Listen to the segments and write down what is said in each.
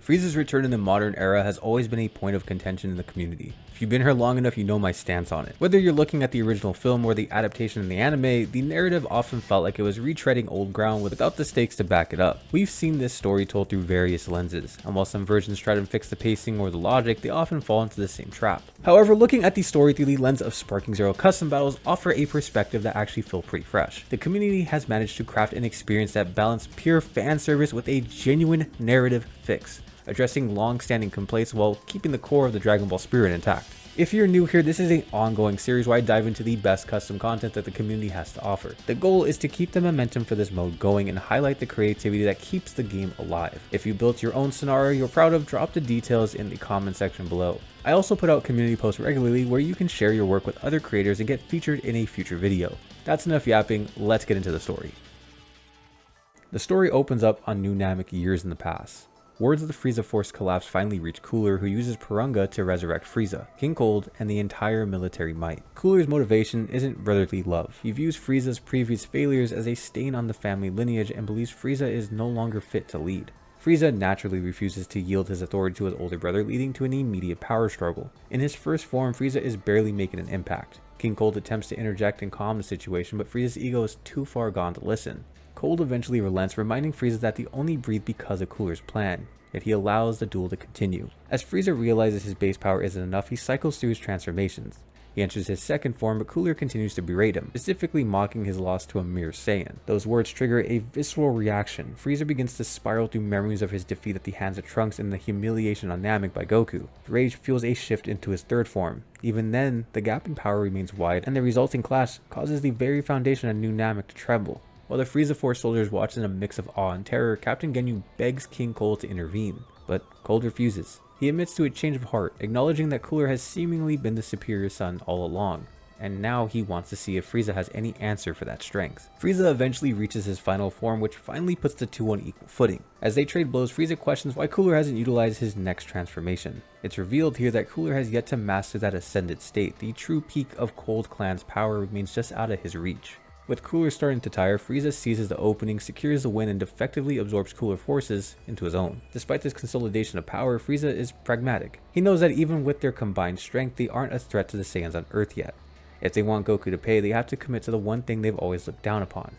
Frieza's return in the modern era has always been a point of contention in the community. If you've been here long enough, you know my stance on it. Whether you're looking at the original film or the adaptation in the anime, the narrative often felt like it was retreading old ground without the stakes to back it up. We've seen this story told through various lenses, and while some versions try to fix the pacing or the logic, they often fall into the same trap. However, looking at the story through the lens of Sparking Zero custom battles offer a perspective that actually feel pretty fresh. The community has managed to craft an experience that balances pure fan service with a genuine narrative fix, addressing long-standing complaints while keeping the core of the Dragon Ball spirit intact. If you're new here, this is an ongoing series where I dive into the best custom content that the community has to offer. The goal is to keep the momentum for this mode going and highlight the creativity that keeps the game alive. If you built your own scenario you're proud of, drop the details in the comment section below. I also put out community posts regularly where you can share your work with other creators and get featured in a future video. That's enough yapping, let's get into the story. The story opens up on New Namek years in the past. Words of the Frieza Force collapse finally reach Cooler, who uses Purunga to resurrect Frieza, King Cold, and the entire military might. Cooler's motivation isn't brotherly love. He views Frieza's previous failures as a stain on the family lineage and believes Frieza is no longer fit to lead. Frieza naturally refuses to yield his authority to his older brother, leading to an immediate power struggle. In his first form, Frieza is barely making an impact. King Cold attempts to interject and calm the situation, but Frieza's ego is too far gone to listen. Cold eventually relents, reminding Frieza that they only breathe because of Cooler's plan, yet he allows the duel to continue. As Frieza realizes his base power isn't enough, he cycles through his transformations. He enters his second form, but Cooler continues to berate him, specifically mocking his loss to a mere Saiyan. Those words trigger a visceral reaction. Frieza begins to spiral through memories of his defeat at the hands of Trunks and the humiliation on Namek by Goku. Rage fuels a shift into his third form. Even then, the gap in power remains wide, and the resulting clash causes the very foundation of New Namek to tremble. While the Frieza Force soldiers watch in a mix of awe and terror, Captain Ginyu begs King Cold to intervene, but Cold refuses. He admits to a change of heart, acknowledging that Cooler has seemingly been the superior son all along, and now he wants to see if Frieza has any answer for that strength. Frieza eventually reaches his final form, which finally puts the two on equal footing. As they trade blows, Frieza questions why Cooler hasn't utilized his next transformation. It's revealed here that Cooler has yet to master that ascended state. The true peak of Cold Clan's power remains just out of his reach. With Cooler starting to tire, Frieza seizes the opening, secures the win, and effectively absorbs Cooler forces into his own. Despite this consolidation of power, Frieza is pragmatic. He knows that even with their combined strength, they aren't a threat to the Saiyans on Earth yet. If they want Goku to pay, they have to commit to the one thing they've always looked down upon: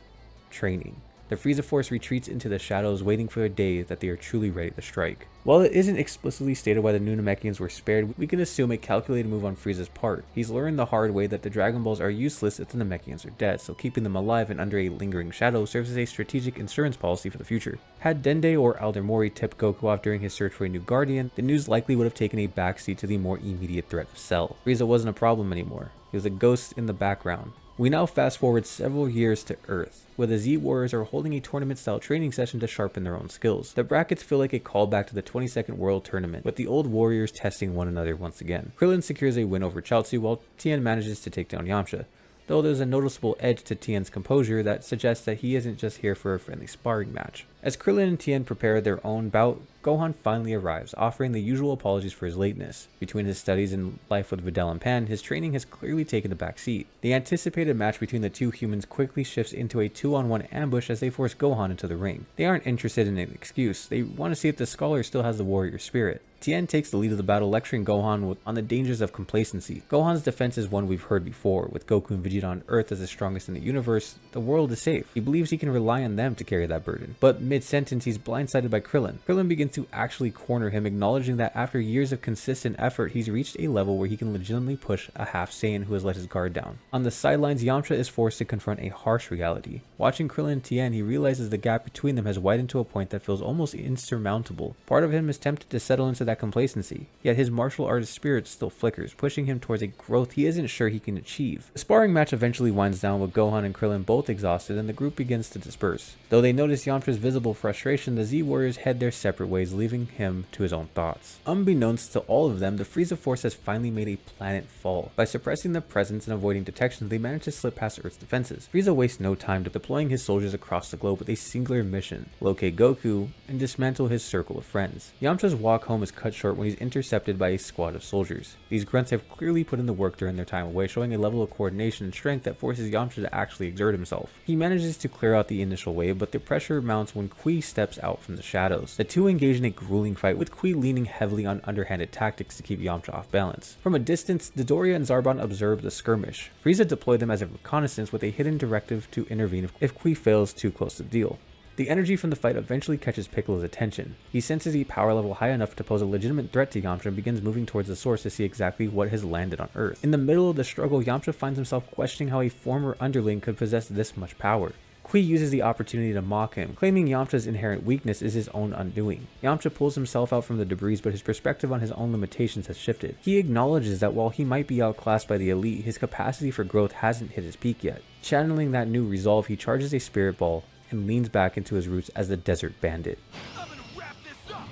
training. The Frieza Force retreats into the shadows, waiting for a day that they are truly ready to strike. While it isn't explicitly stated why the New Namekians were spared, we can assume a calculated move on Frieza's part. He's learned the hard way that the Dragon Balls are useless if the Namekians are dead, so keeping them alive and under a lingering shadow serves as a strategic insurance policy for the future. Had Dende or Elder Mori tipped Goku off during his search for a new guardian, the news likely would have taken a backseat to the more immediate threat of Cell. Frieza wasn't a problem anymore. He was a ghost in the background. We now fast forward several years to Earth, where the Z Warriors are holding a tournament-style training session to sharpen their own skills. The brackets feel like a callback to the 22nd World Tournament, with the old warriors testing one another once again. Krillin secures a win over Chaozu, while Tien manages to take down Yamcha, though there's a noticeable edge to Tien's composure that suggests that he isn't just here for a friendly sparring match. As Krillin and Tien prepare their own bout, Gohan finally arrives, offering the usual apologies for his lateness. Between his studies and life with Videl and Pan, his training has clearly taken a back seat. The anticipated match between the two humans quickly shifts into a 2-on-1 ambush as they force Gohan into the ring. They aren't interested in an excuse, they want to see if the scholar still has the warrior spirit. Tien takes the lead of the battle, lecturing Gohan on the dangers of complacency. Gohan's defense is one we've heard before. With Goku and Vegeta on Earth as the strongest in the universe, the world is safe. He believes he can rely on them to carry that burden. But mid-sentence, he's blindsided by Krillin. Krillin begins to actually corner him, acknowledging that after years of consistent effort, he's reached a level where he can legitimately push a half Saiyan who has let his guard down. On the sidelines, Yamcha is forced to confront a harsh reality. Watching Krillin and Tien, he realizes the gap between them has widened to a point that feels almost insurmountable. Part of him is tempted to settle into that complacency, yet his martial artist spirit still flickers, pushing him towards a growth he isn't sure he can achieve. The sparring match eventually winds down with Gohan and Krillin both exhausted, and the group begins to disperse. Though they notice Yamcha's visible frustration, the Z Warriors head their separate ways, leaving him to his own thoughts. Unbeknownst to all of them, the Frieza Force has finally made a planet fall. By suppressing their presence and avoiding detection, they manage to slip past Earth's defenses. Frieza wastes no time deploying his soldiers across the globe with a singular mission: locate Goku and dismantle his circle of friends. Yamcha's walk home is cut short when he's intercepted by a squad of soldiers. These grunts have clearly put in the work during their time away, showing a level of coordination and strength that forces Yamcha to actually exert himself. He manages to clear out the initial wave, but the pressure mounts when Kui steps out from the shadows. The two engage in a grueling fight, with Kui leaning heavily on underhanded tactics to keep Yamcha off balance. From a distance, Dodoria and Zarbon observe the skirmish. Frieza deployed them as a reconnaissance with a hidden directive to intervene if Kui fails too close to the deal. The energy from the fight eventually catches Piccolo's attention. He senses a power level high enough to pose a legitimate threat to Yamcha and begins moving towards the source to see exactly what has landed on Earth. In the middle of the struggle, Yamcha finds himself questioning how a former underling could possess this much power. Kui uses the opportunity to mock him, claiming Yamcha's inherent weakness is his own undoing. Yamcha pulls himself out from the debris, but his perspective on his own limitations has shifted. He acknowledges that while he might be outclassed by the elite, his capacity for growth hasn't hit his peak yet. Channeling that new resolve, he charges a spirit ball and leans back into his roots as the desert bandit. I'm gonna wrap this up.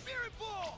Spirit ball.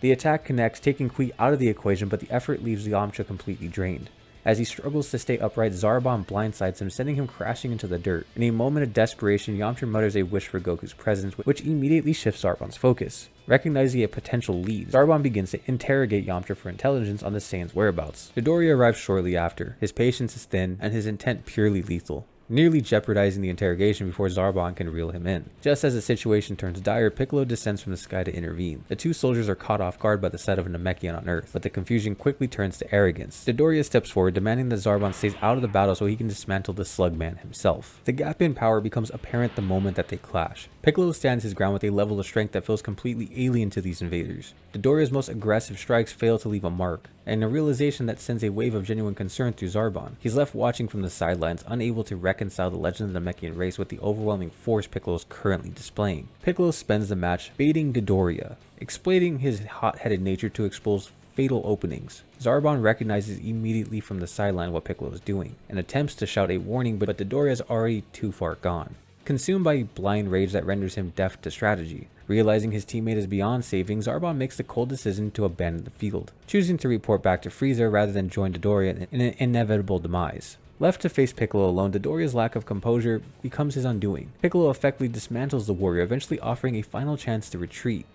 The attack connects, taking Kui out of the equation, but the effort leaves Yamcha completely drained. As he struggles to stay upright, Zarbon blindsides him, sending him crashing into the dirt. In a moment of desperation, Yamcha mutters a wish for Goku's presence, which immediately shifts Zarbon's focus. Recognizing a potential lead, Zarbon begins to interrogate Yamcha for intelligence on the Saiyan's whereabouts. Dodoria arrives shortly after. His patience is thin, and his intent purely lethal, nearly jeopardizing the interrogation before Zarbon can reel him in. Just as the situation turns dire, Piccolo descends from the sky to intervene. The two soldiers are caught off guard by the sight of a Namekian on Earth, but the confusion quickly turns to arrogance. Dodoria steps forward, demanding that Zarbon stays out of the battle so he can dismantle the Slugman himself. The gap in power becomes apparent the moment that they clash. Piccolo stands his ground with a level of strength that feels completely alien to these invaders. Dodoria's most aggressive strikes fail to leave a mark, and a realization that sends a wave of genuine concern through Zarbon. He's left watching from the sidelines, unable to reconcile the legend of the Namekian race with the overwhelming force Piccolo is currently displaying. Piccolo spends the match baiting Dodoria, exploiting his hot-headed nature to expose fatal openings. Zarbon recognizes immediately from the sideline what Piccolo is doing, and attempts to shout a warning, but Dodoria is already too far gone. Consumed by blind rage that renders him deaf to strategy. Realizing his teammate is beyond saving, Zarbon makes the cold decision to abandon the field, choosing to report back to Frieza rather than join Dodoria in an inevitable demise. Left to face Piccolo alone, Dodoria's lack of composure becomes his undoing. Piccolo effectively dismantles the warrior, eventually offering a final chance to retreat.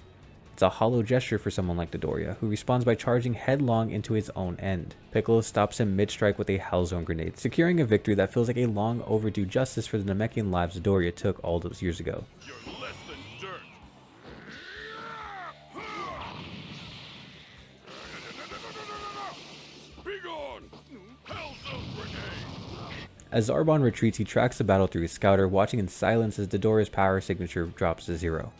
It's a hollow gesture for someone like Dodoria, who responds by charging headlong into his own end. Piccolo stops him mid-strike with a Hellzone grenade, securing a victory that feels like a long overdue justice for the Namekian lives Dodoria took all those years ago. You're less than dirt. Be gone. Hellzone grenade. As Zarbon retreats, he tracks the battle through his scouter, watching in silence as Dodoria's power signature drops to 0.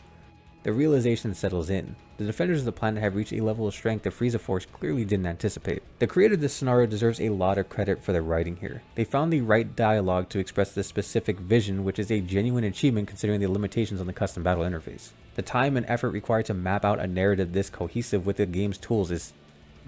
The realization settles in. The defenders of the planet have reached a level of strength the Frieza Force clearly didn't anticipate. The creator of this scenario deserves a lot of credit for their writing here. They found the right dialogue to express this specific vision, which is a genuine achievement considering the limitations on the custom battle interface. The time and effort required to map out a narrative this cohesive with the game's tools is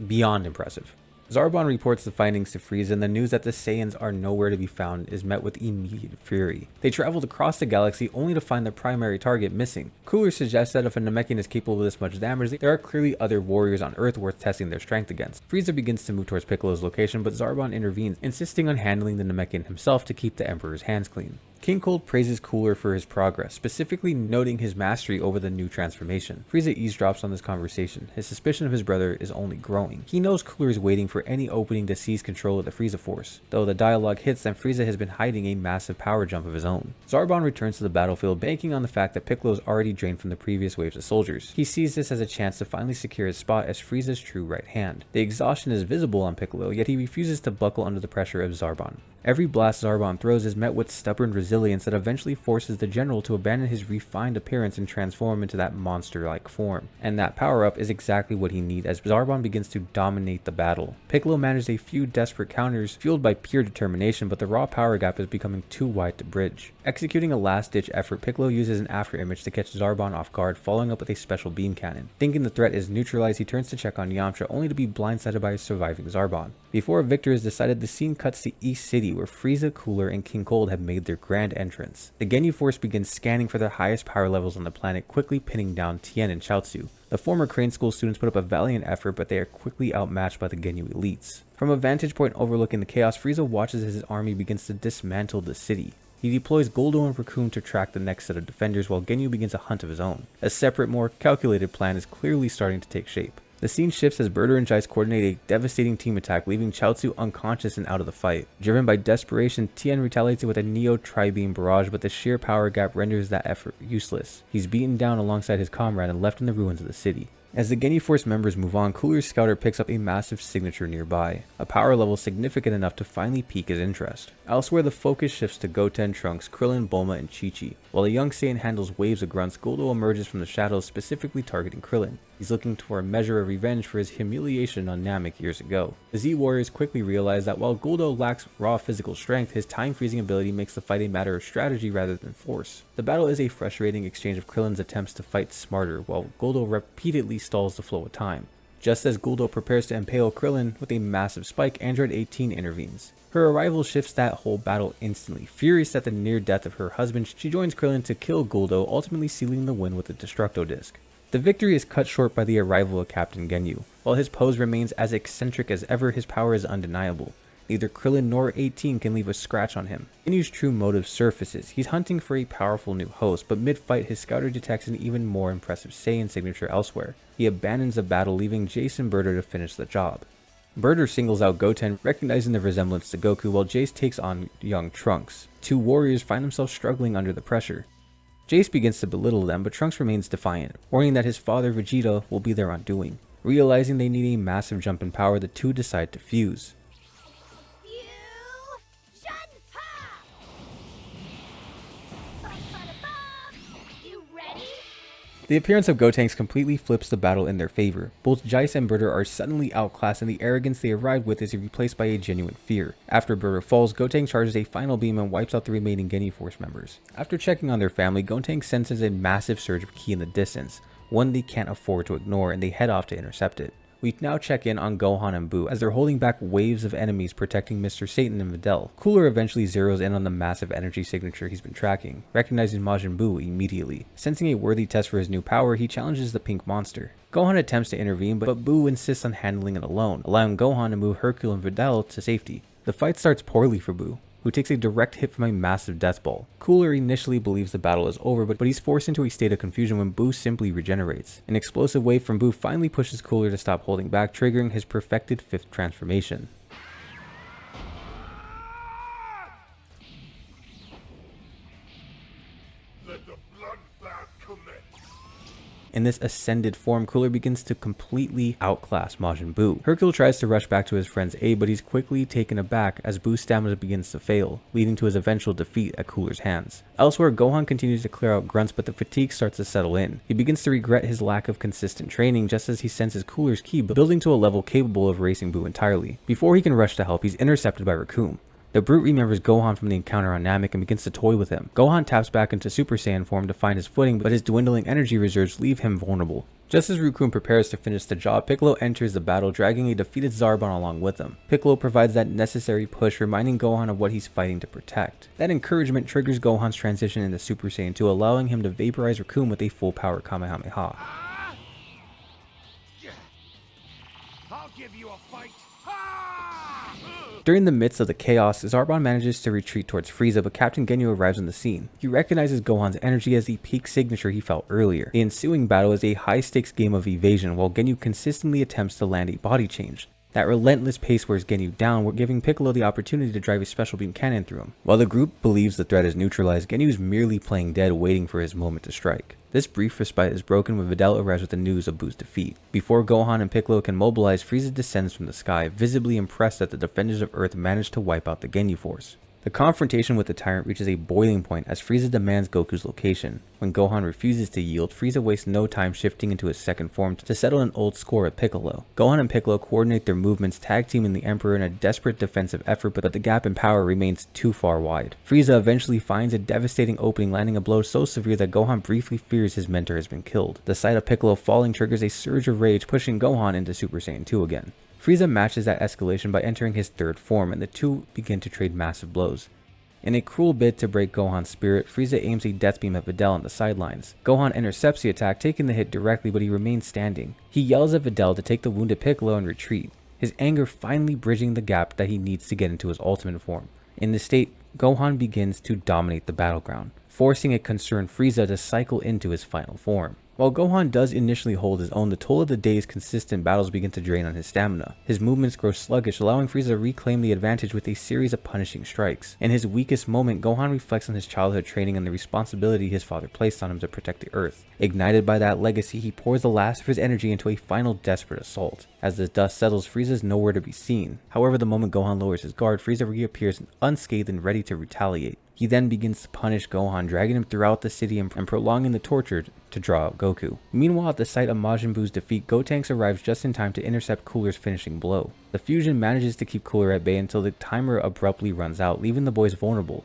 beyond impressive. Zarbon reports the findings to Frieza, and the news that the Saiyans are nowhere to be found is met with immediate fury. They traveled across the galaxy only to find the primary target missing. Cooler suggests that if a Namekian is capable of this much damage, there are clearly other warriors on Earth worth testing their strength against. Frieza begins to move towards Piccolo's location, but Zarbon intervenes, insisting on handling the Namekian himself to keep the Emperor's hands clean. King Cold praises Cooler for his progress, specifically noting his mastery over the new transformation. Frieza eavesdrops on this conversation. His suspicion of his brother is only growing. He knows Cooler is waiting for any opening to seize control of the Frieza Force. Though the dialogue hits that Frieza has been hiding a massive power jump of his own. Zarbon returns to the battlefield, banking on the fact that Piccolo is already drained from the previous waves of soldiers. He sees this as a chance to finally secure his spot as Frieza's true right hand. The exhaustion is visible on Piccolo, yet he refuses to buckle under the pressure of Zarbon. Every blast Zarbon throws is met with stubborn resilience that eventually forces the general to abandon his refined appearance and transform into that monster-like form. And that power-up is exactly what he needs as Zarbon begins to dominate the battle. Piccolo manages a few desperate counters fueled by pure determination, but the raw power gap is becoming too wide to bridge. Executing a last-ditch effort, Piccolo uses an afterimage to catch Zarbon off guard, following up with a special beam cannon. Thinking the threat is neutralized, he turns to check on Yamcha, only to be blindsided by a surviving Zarbon. Before a victor is decided, the scene cuts to East City, where Frieza, Cooler, and King Cold have made their grand entrance. The Ginyu Force begins scanning for their highest power levels on the planet, quickly pinning down Tien and Chaozu. The former Crane School students put up a valiant effort, but they are quickly outmatched by the Ginyu elites. From a vantage point overlooking the chaos, Frieza watches as his army begins to dismantle the city. He deploys Guldo and Recoome to track the next set of defenders while Ginyu begins a hunt of his own. A separate, more calculated plan is clearly starting to take shape. The scene shifts as Birder and Jeice coordinate a devastating team attack, leaving Chaozu unconscious and out of the fight. Driven by desperation, Tien retaliates with a Neo Tri-Beam barrage, but the sheer power gap renders that effort useless. He's beaten down alongside his comrade and left in the ruins of the city. As the Ginyu Force members move on, Cooler's scouter picks up a massive signature nearby, a power level significant enough to finally pique his interest. Elsewhere, the focus shifts to Goten, Trunks, Krillin, Bulma, and Chi-Chi. While the young Saiyan handles waves of grunts, Guldo emerges from the shadows, specifically targeting Krillin. He's looking for a measure of revenge for his humiliation on Namek years ago. The Z Warriors quickly realize that while Guldo lacks raw physical strength, his time-freezing ability makes the fight a matter of strategy rather than force. The battle is a frustrating exchange of Krillin's attempts to fight smarter, while Guldo repeatedly stalls the flow of time. Just as Guldo prepares to impale Krillin with a massive spike, Android 18 intervenes. Her arrival shifts that whole battle instantly. Furious at the near death of her husband, she joins Krillin to kill Guldo, ultimately sealing the win with a Destructo Disc. The victory is cut short by the arrival of Captain Ginyu. While his pose remains as eccentric as ever, his power is undeniable. Neither Krillin nor 18 can leave a scratch on him. Ginyu's true motive surfaces. He's hunting for a powerful new host, but mid-fight his scouter detects an even more impressive Saiyan signature elsewhere. He abandons the battle, leaving Jeice and Birder to finish the job. Birder singles out Goten, recognizing the resemblance to Goku, while Jeice takes on young Trunks. Two warriors find themselves struggling under the pressure. Jeice begins to belittle them, but Trunks remains defiant, warning that his father Vegeta will be their undoing. Realizing they need a massive jump in power, the two decide to fuse. The appearance of Gotenks completely flips the battle in their favor. Both Jeice and Birder are suddenly outclassed, and the arrogance they arrived with is replaced by a genuine fear. After Birder falls, Gotenks charges a final beam and wipes out the remaining Ginyu Force members. After checking on their family, Gotenks senses a massive surge of ki in the distance, one they can't afford to ignore, and they head off to intercept it. We now check in on Gohan and Buu as they're holding back waves of enemies protecting Mr. Satan and Videl. Cooler eventually zeroes in on the massive energy signature he's been tracking, recognizing Majin Buu immediately. Sensing a worthy test for his new power, he challenges the pink monster. Gohan attempts to intervene, but Buu insists on handling it alone, allowing Gohan to move Hercule and Videl to safety. The fight starts poorly for Buu, who takes a direct hit from a massive death ball. Cooler initially believes the battle is over, but he's forced into a state of confusion when Buu simply regenerates. An explosive wave from Buu finally pushes Cooler to stop holding back, triggering his perfected fifth transformation. Let the bloodbath commence. In this ascended form, Cooler begins to completely outclass Majin Buu. Hercule tries to rush back to his friend's aid, but he's quickly taken aback as Buu's stamina begins to fail, leading to his eventual defeat at Cooler's hands. Elsewhere, Gohan continues to clear out grunts, but the fatigue starts to settle in. He begins to regret his lack of consistent training just as he senses Cooler's ki building to a level capable of erasing Buu entirely. Before he can rush to help, he's intercepted by Recoome. The brute remembers Gohan from the encounter on Namek and begins to toy with him. Gohan taps back into Super Saiyan form to find his footing, but his dwindling energy reserves leave him vulnerable. Just as Recoome prepares to finish the job, Piccolo enters the battle, dragging a defeated Zarbon along with him. Piccolo provides that necessary push, reminding Gohan of what he's fighting to protect. That encouragement triggers Gohan's transition into Super Saiyan 2, allowing him to vaporize Recoome with a full power Kamehameha. I'll give you a fight. During the midst of the chaos, Zarbon manages to retreat towards Frieza, but Captain Ginyu arrives on the scene. He recognizes Gohan's energy as the peak signature he felt earlier. The ensuing battle is a high-stakes game of evasion, while Ginyu consistently attempts to land a body change. That relentless pace wears Ginyu down, giving Piccolo the opportunity to drive a special beam cannon through him. While the group believes the threat is neutralized, Ginyu is merely playing dead, waiting for his moment to strike. This brief respite is broken when Videl arrives with the news of Buu's defeat. Before Gohan and Piccolo can mobilize, Frieza descends from the sky, visibly impressed that the defenders of Earth managed to wipe out the Ginyu Force. The confrontation with the tyrant reaches a boiling point as Frieza demands Goku's location. When Gohan refuses to yield, Frieza wastes no time shifting into his second form to settle an old score with Piccolo. Gohan and Piccolo coordinate their movements, tag teaming the Emperor in a desperate defensive effort, but the gap in power remains too far wide. Frieza eventually finds a devastating opening, landing a blow so severe that Gohan briefly fears his mentor has been killed. The sight of Piccolo falling triggers a surge of rage, pushing Gohan into Super Saiyan 2 again. Frieza matches that escalation by entering his third form, and the two begin to trade massive blows. In a cruel bid to break Gohan's spirit, Frieza aims a death beam at Videl on the sidelines. Gohan intercepts the attack, taking the hit directly, but he remains standing. He yells at Videl to take the wounded Piccolo and retreat, his anger finally bridging the gap that he needs to get into his ultimate form. In this state, Gohan begins to dominate the battleground, forcing a concerned Frieza to cycle into his final form. While Gohan does initially hold his own, the toll of the day's consistent battles begin to drain on his stamina. His movements grow sluggish, allowing Frieza to reclaim the advantage with a series of punishing strikes. In his weakest moment, Gohan reflects on his childhood training and the responsibility his father placed on him to protect the Earth. Ignited by that legacy, he pours the last of his energy into a final desperate assault. As the dust settles, Frieza is nowhere to be seen. However, the moment Gohan lowers his guard, Frieza reappears unscathed and ready to retaliate. He then begins to punish Gohan, dragging him throughout the city and prolonging the torture to draw out Goku. Meanwhile, at the site of Majin Buu's defeat, Gotenks arrives just in time to intercept Cooler's finishing blow. The fusion manages to keep Cooler at bay until the timer abruptly runs out, leaving the boys vulnerable.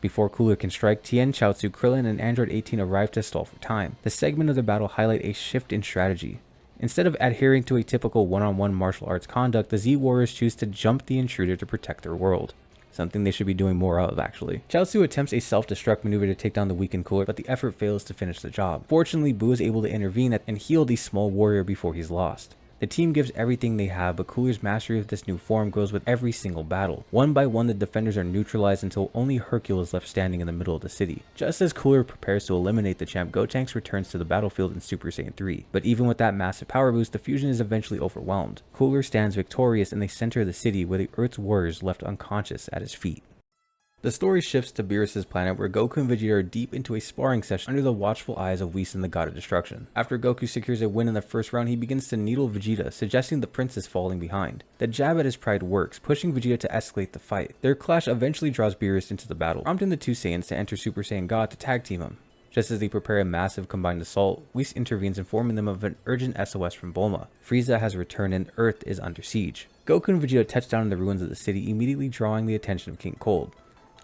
Before Cooler can strike, Tien, Chaozu, Krillin, and Android 18 arrive to stall for time. The segment of the battle highlight a shift in strategy. Instead of adhering to a typical one-on-one martial arts conduct, the Z Warriors choose to jump the intruder to protect their world. Something they should be doing more of, actually. Chaozu attempts a self-destruct maneuver to take down the weakened Cooler, but the effort fails to finish the job. Fortunately, Buu is able to intervene and heal the small warrior before he's lost. The team gives everything they have, but Cooler's mastery of this new form grows with every single battle. One by one, the defenders are neutralized until only Hercule is left standing in the middle of the city. Just as Cooler prepares to eliminate the champ, Gotenks returns to the battlefield in Super Saiyan 3. But even with that massive power boost, the fusion is eventually overwhelmed. Cooler stands victorious in the center of the city, where the Earth's warriors left unconscious at his feet. The story shifts to Beerus' planet, where Goku and Vegeta are deep into a sparring session under the watchful eyes of Whis and the God of Destruction. After Goku secures a win in the first round, he begins to needle Vegeta, suggesting the prince is falling behind. The jab at his pride works, pushing Vegeta to escalate the fight. Their clash eventually draws Beerus into the battle, prompting the two Saiyans to enter Super Saiyan God to tag team him. Just as they prepare a massive combined assault, Whis intervenes, informing them of an urgent SOS from Bulma. Frieza has returned and Earth is under siege. Goku and Vegeta touch down in the ruins of the city, immediately drawing the attention of King Cold.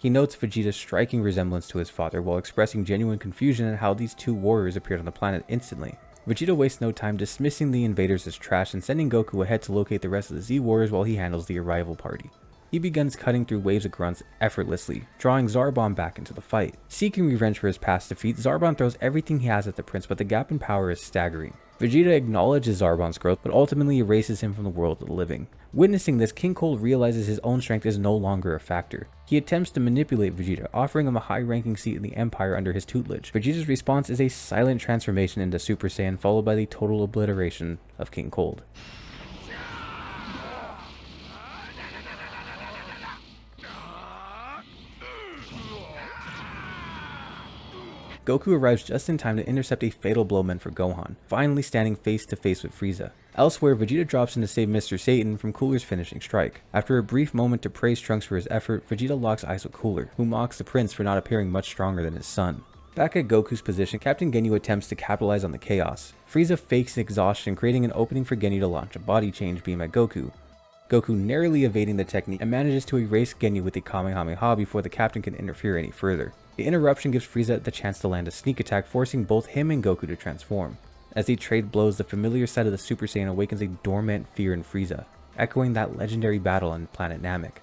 He notes Vegeta's striking resemblance to his father while expressing genuine confusion at how these two warriors appeared on the planet instantly. Vegeta wastes no time dismissing the invaders as trash and sending Goku ahead to locate the rest of the Z Warriors while he handles the arrival party. He begins cutting through waves of grunts effortlessly, drawing Zarbon back into the fight. Seeking revenge for his past defeat, Zarbon throws everything he has at the prince, but the gap in power is staggering. Vegeta acknowledges Zarbon's growth, but ultimately erases him from the world of the living. Witnessing this, King Cold realizes his own strength is no longer a factor. He attempts to manipulate Vegeta, offering him a high-ranking seat in the Empire under his tutelage. Vegeta's response is a silent transformation into Super Saiyan, followed by the total obliteration of King Cold. Goku arrives just in time to intercept a fatal blow meant for Gohan, finally standing face to face with Frieza. Elsewhere, Vegeta drops in to save Mr. Satan from Cooler's finishing strike. After a brief moment to praise Trunks for his effort, Vegeta locks eyes with Cooler, who mocks the prince for not appearing much stronger than his son. Back at Goku's position, Captain Ginyu attempts to capitalize on the chaos. Frieza fakes exhaustion, creating an opening for Ginyu to launch a body change beam at Goku. Goku narrowly evading the technique and manages to erase Ginyu with a Kamehameha before the captain can interfere any further. The interruption gives Frieza the chance to land a sneak attack, forcing both him and Goku to transform. As they trade blows, the familiar side of the Super Saiyan awakens a dormant fear in Frieza, echoing that legendary battle on planet Namek.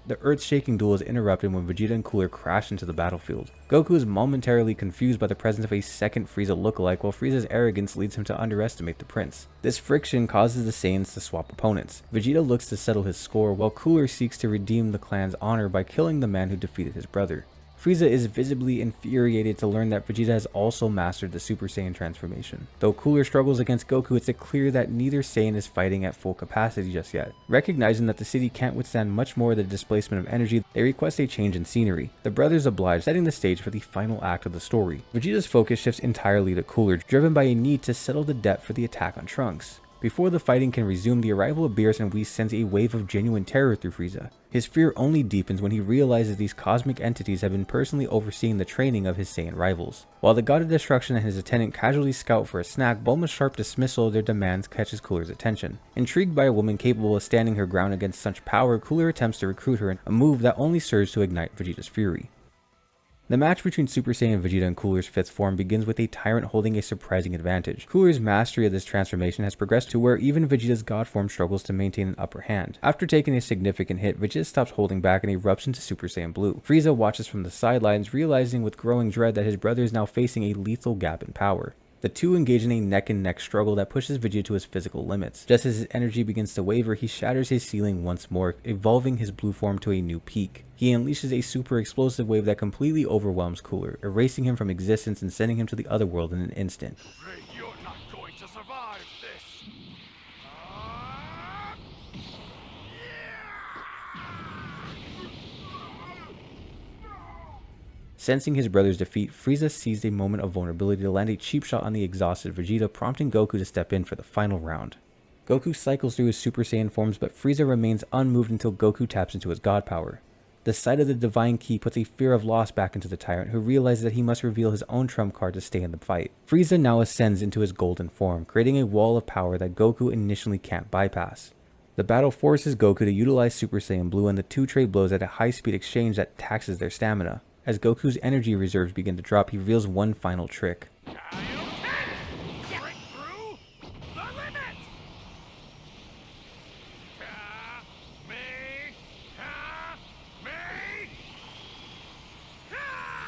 The earth-shaking duel is interrupted when Vegeta and Cooler crash into the battlefield. Goku is momentarily confused by the presence of a second Frieza lookalike, while Frieza's arrogance leads him to underestimate the prince. This friction causes the Saiyans to swap opponents. Vegeta looks to settle his score, while Cooler seeks to redeem the clan's honor by killing the man who defeated his brother. Frieza is visibly infuriated to learn that Vegeta has also mastered the Super Saiyan transformation. Though Cooler struggles against Goku, it's clear that neither Saiyan is fighting at full capacity just yet. Recognizing that the city can't withstand much more of the displacement of energy, they request a change in scenery. The brothers oblige, setting the stage for the final act of the story. Vegeta's focus shifts entirely to Cooler, driven by a need to settle the debt for the attack on Trunks. Before the fighting can resume, the arrival of Beerus and Whis sends a wave of genuine terror through Frieza. His fear only deepens when he realizes these cosmic entities have been personally overseeing the training of his Saiyan rivals. While the God of Destruction and his attendant casually scout for a snack, Bulma's sharp dismissal of their demands catches Cooler's attention. Intrigued by a woman capable of standing her ground against such power, Cooler attempts to recruit her, a move that only serves to ignite Vegeta's fury. The match between Super Saiyan Vegeta and Cooler's 5th form begins with a tyrant holding a surprising advantage. Cooler's mastery of this transformation has progressed to where even Vegeta's god form struggles to maintain an upper hand. After taking a significant hit, Vegeta stops holding back and erupts into Super Saiyan Blue. Frieza watches from the sidelines, realizing with growing dread that his brother is now facing a lethal gap in power. The two engage in a neck-and-neck struggle that pushes Vegeta to his physical limits. Just as his energy begins to waver, he shatters his ceiling once more, evolving his blue form to a new peak. He unleashes a super explosive wave that completely overwhelms Cooler, erasing him from existence and sending him to the other world in an instant. Afraid you're not going to survive this. Ah! Sensing his brother's defeat, Frieza seized a moment of vulnerability to land a cheap shot on the exhausted Vegeta, prompting Goku to step in for the final round. Goku cycles through his Super Saiyan forms, but Frieza remains unmoved until Goku taps into his God power. The sight of the Divine Key puts a fear of loss back into the Tyrant, who realizes that he must reveal his own trump card to stay in the fight. Frieza now ascends into his golden form, creating a wall of power that Goku initially can't bypass. The battle forces Goku to utilize Super Saiyan Blue, and the two trade blows at a high-speed exchange that taxes their stamina. As Goku's energy reserves begin to drop, he reveals one final trick. Break through the limit.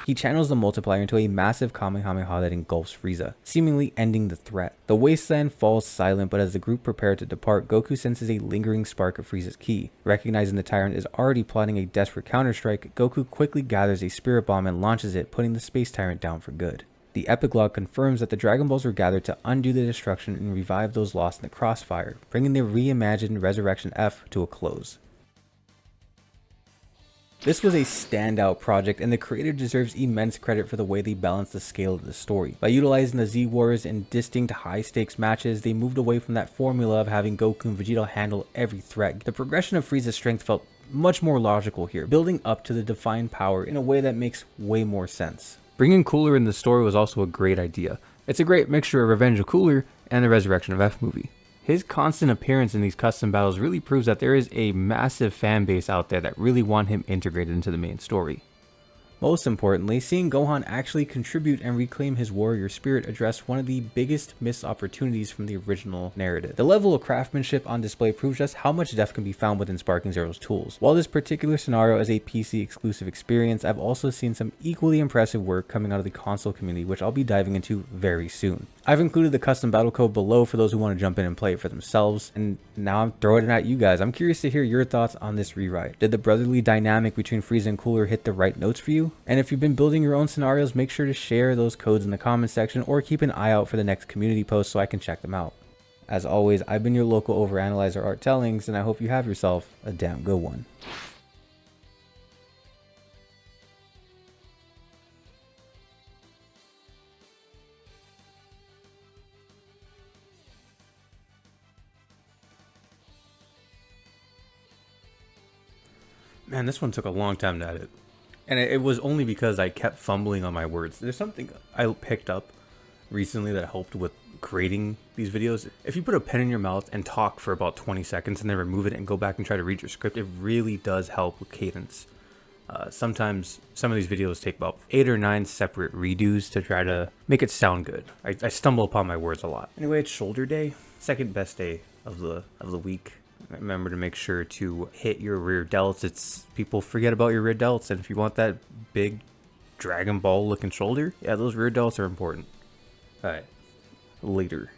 He channels the multiplier into a massive Kamehameha that engulfs Frieza, seemingly ending the threat. The wasteland falls silent, but as the group prepare to depart, Goku senses a lingering spark of Frieza's ki. Recognizing the Tyrant is already plotting a desperate counterstrike, Goku quickly gathers a spirit bomb and launches it, putting the Space Tyrant down for good. The epilogue confirms that the Dragon Balls were gathered to undo the destruction and revive those lost in the crossfire, bringing the reimagined Resurrection F to a close. This was a standout project, and the creator deserves immense credit for the way they balanced the scale of the story. By utilizing the Z-Wars in distinct high-stakes matches, they moved away from that formula of having Goku and Vegeta handle every threat. The progression of Frieza's strength felt much more logical here, building up to the defined power in a way that makes way more sense. Bringing Cooler in the story was also a great idea. It's a great mixture of Revenge of Cooler and the Resurrection of F movie. His constant appearance in these custom battles really proves that there is a massive fan base out there that really want him integrated into the main story. Most importantly, seeing Gohan actually contribute and reclaim his warrior spirit addressed one of the biggest missed opportunities from the original narrative. The level of craftsmanship on display proves just how much depth can be found within Sparking Zero's tools. While this particular scenario is a PC exclusive experience, I've also seen some equally impressive work coming out of the console community, which I'll be diving into very soon. I've included the custom battle code below for those who want to jump in and play it for themselves, and now I'm throwing it at you guys. I'm curious to hear your thoughts on this rewrite. Did the brotherly dynamic between Frieza and Cooler hit the right notes for you? And if you've been building your own scenarios, make sure to share those codes in the comment section or keep an eye out for the next community post so I can check them out. As always, I've been your local overanalyzer Art Tellings, and I hope you have yourself a damn good one. Man, this one took a long time to edit. And it was only because I kept fumbling on my words. There's something I picked up recently that helped with creating these videos. If you put a pen in your mouth and talk for about 20 seconds and then remove it and go back and try to read your script, it really does help with cadence. Sometimes some of these videos take about 8 or 9 separate redos to try to make it sound good. I stumble upon my words a lot. Anyway, it's shoulder day, second best day of the week. Remember to make sure to hit your rear delts. People forget about your rear delts, and if you want that big Dragon Ball looking shoulder, yeah, those rear delts are important. All right, later.